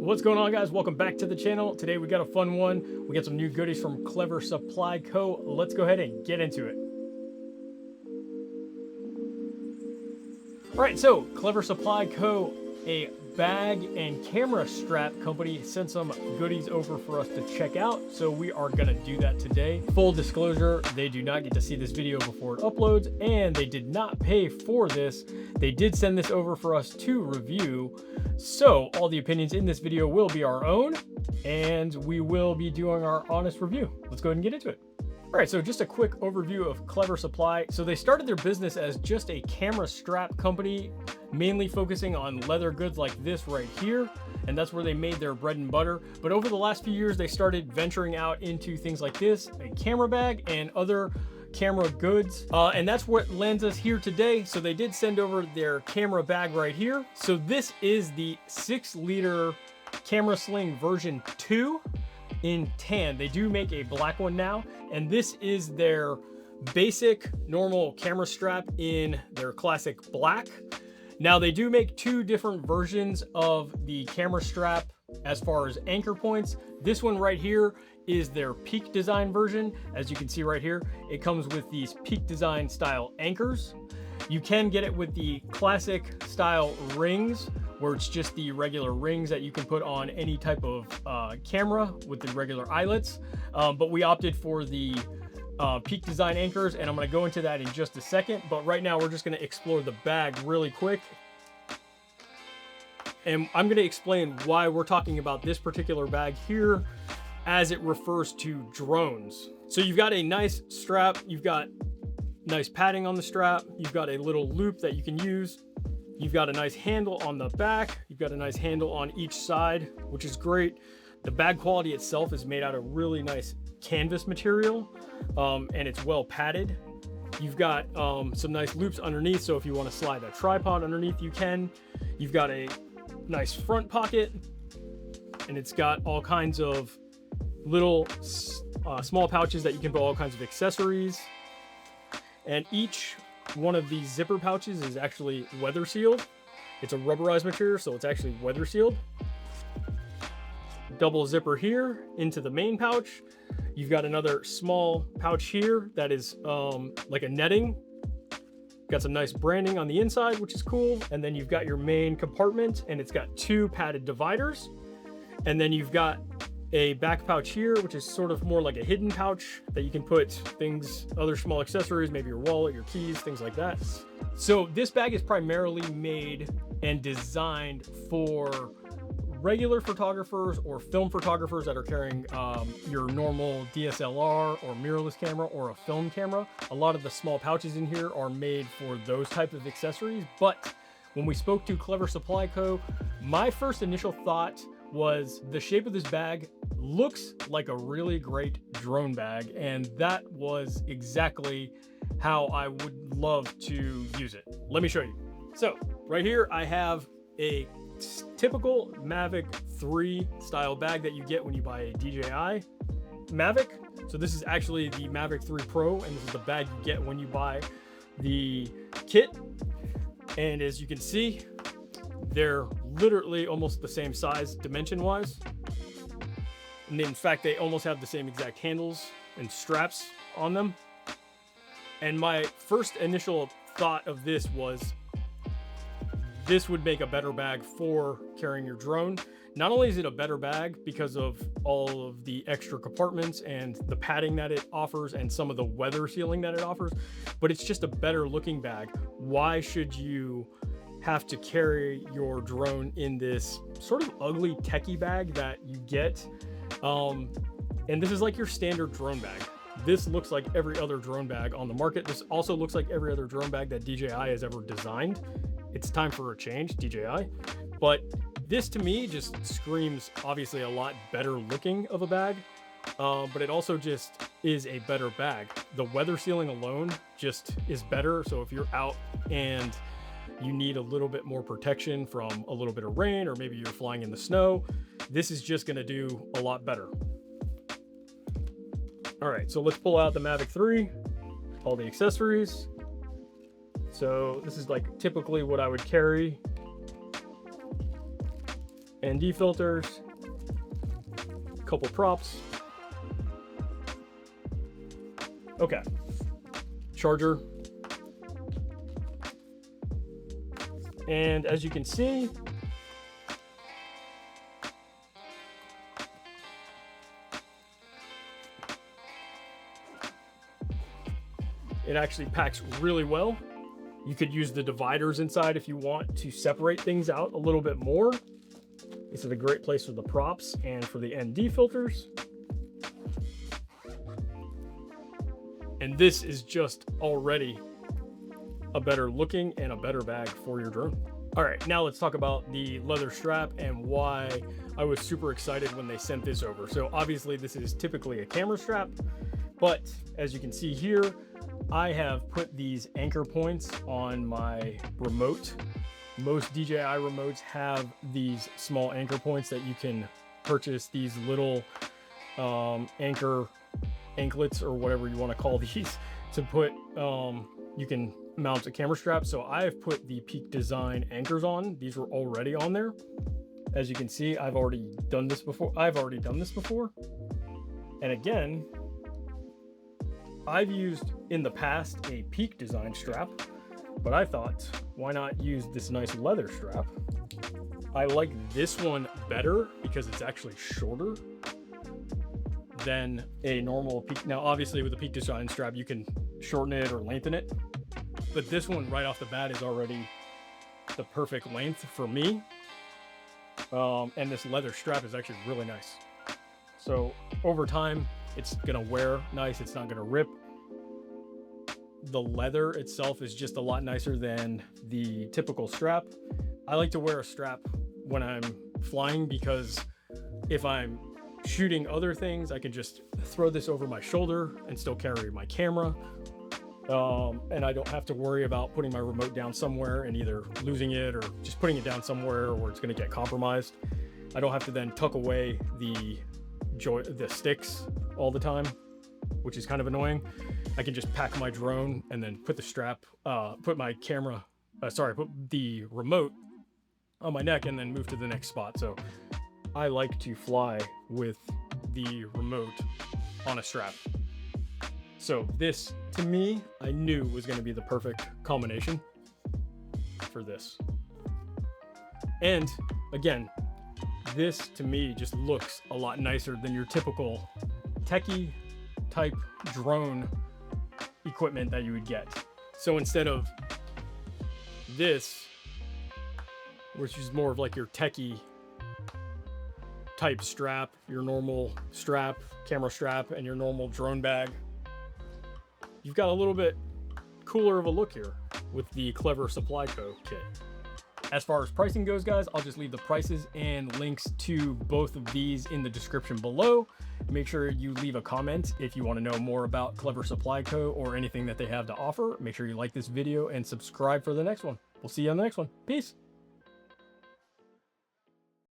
What's going on, guys? Welcome back to the channel. Today we got a fun one. We got some new goodies from Clever Supply Co. Let's go ahead and get into it. All right, so Clever Supply Co., a bag and camera strap company, sent some goodies over for us to check out, so we are gonna do that today. Full disclosure, they do not get to see this video before it uploads, and they did not pay for this. They did send this over for us to review, so all the opinions in this video will be our own, and we will be doing our honest review. Let's go ahead and get into it. All right, so just a quick overview of Clever Supply. So they started their business as just a camera strap company, mainly focusing on leather goods like this right here, and that's where they made their bread and butter. But over the last few years, they started venturing out into things like this, a camera bag, and other camera goods, and that's what lands us here today. So they did send over their camera bag right here. So this is the 6-liter Camera Sling version 2 in tan. They do make a black one now, and this is their basic normal camera strap in their classic black. Now they do make two different versions of the camera strap as far as anchor points. This one right here is their peak design version. As you can see right here, it comes with these peak design style anchors. You can get it with the classic style rings, where it's just the regular rings that you can put on any type of camera with the regular eyelets. But we opted for the peak design anchors, and I'm going to go into that in just a second. But right now we're just going to explore the bag really quick, and I'm going to explain why we're talking about this particular bag here as it refers to drones. So you've got a nice strap, you've got nice padding on the strap, you've got a little loop that you can use, you've got a nice handle on the back, you've got a nice handle on each side, which is great. The bag quality itself is made out of really nice canvas material, and it's well padded. You've got some nice loops underneath, so if you want to slide a tripod underneath, you can. You've got a nice front pocket, and it's got all kinds of little small pouches that you can put all kinds of accessories. And each one of these zipper pouches is actually weather sealed. It's a rubberized material, so it's actually weather sealed. Double zipper here into the main pouch. You've got another small pouch here that is like a netting. Got some nice branding on the inside, which is cool. And then you've got your main compartment, and it's got two padded dividers. And then you've got a back pouch here, which is sort of more like a hidden pouch that you can put things, other small accessories, maybe your wallet, your keys, things like that. So this bag is primarily made and designed for regular photographers or film photographers that are carrying your normal DSLR or mirrorless camera or a film camera. A lot of the small pouches in here are made for those type of accessories. But when we spoke to Clever Supply Co., my first initial thought was the shape of this bag looks like a really great drone bag, and that was exactly how I would love to use it. Let me show you. So right here I have a typical Mavic 3 style bag that you get when you buy a DJI Mavic. So this is actually the Mavic 3 Pro, and this is the bag you get when you buy the kit. And as you can see, they're literally almost the same size dimension wise. And in fact, they almost have the same exact handles and straps on them. And my first initial thought of this was, this would make a better bag for carrying your drone. Not only is it a better bag because of all of the extra compartments and the padding that it offers and some of the weather sealing that it offers, but it's just a better looking bag. Why should you have to carry your drone in this sort of ugly techie bag that you get? And this is like your standard drone bag. This looks like every other drone bag on the market. This also looks like every other drone bag that DJI has ever designed. It's time for a change, DJI. But this to me just screams obviously a lot better looking of a bag, but it also just is a better bag. The weather sealing alone just is better. So if you're out and you need a little bit more protection from a little bit of rain, or maybe you're flying in the snow, this is just going to do a lot better. All right, so let's pull out the Mavic 3, all the accessories. So this is like typically what I would carry. ND filters, a couple props. Okay, charger. And as you can see, it actually packs really well. You could use the dividers inside if you want to separate things out a little bit more. This is a great place for the props and for the ND filters. And this is just already a better looking and a better bag for your drone. All right, now let's talk about the leather strap and why I was super excited when they sent this over. So obviously this is typically a camera strap, but as you can see here, I have put these anchor points on my remote. Most DJI remotes have these small anchor points that you can purchase, these little anklets or whatever you want to call these, to put, you can mount a camera strap. So I've put the Peak Design anchors on. These were already on there. As you can see, I've already done this before. And again, I've used in the past a Peak Design strap, but I thought, why not use this nice leather strap? I like this one better because it's actually shorter than a normal Peak. Now, obviously with the Peak Design strap, you can shorten it or lengthen it, but this one right off the bat is already the perfect length for me. And this leather strap is actually really nice. So over time, it's gonna wear nice. It's not gonna rip. The leather itself is just a lot nicer than the typical strap. I like to wear a strap when I'm flying because if I'm shooting other things, I can just throw this over my shoulder and still carry my camera. And I don't have to worry about putting my remote down somewhere and either losing it or just putting it down somewhere where it's gonna get compromised. I don't have to then tuck away the sticks all the time, which is kind of annoying. I can just pack my drone and then put the strap, put the remote on my neck and then move to the next spot. So I like to fly with the remote on a strap. So this, to me, I knew was going to be the perfect combination for this. And again, this to me just looks a lot nicer than your typical techie type drone equipment that you would get. So instead of this, which is more of like your techie type strap, your normal strap, camera strap, and your normal drone bag, you've got a little bit cooler of a look here with the Clever Supply Co. kit. As far as pricing goes, guys, I'll just leave the prices and links to both of these in the description below. Make sure you leave a comment if you want to know more about Clever Supply Co. or anything that they have to offer. Make sure you like this video and subscribe for the next one. We'll see you on the next one. Peace.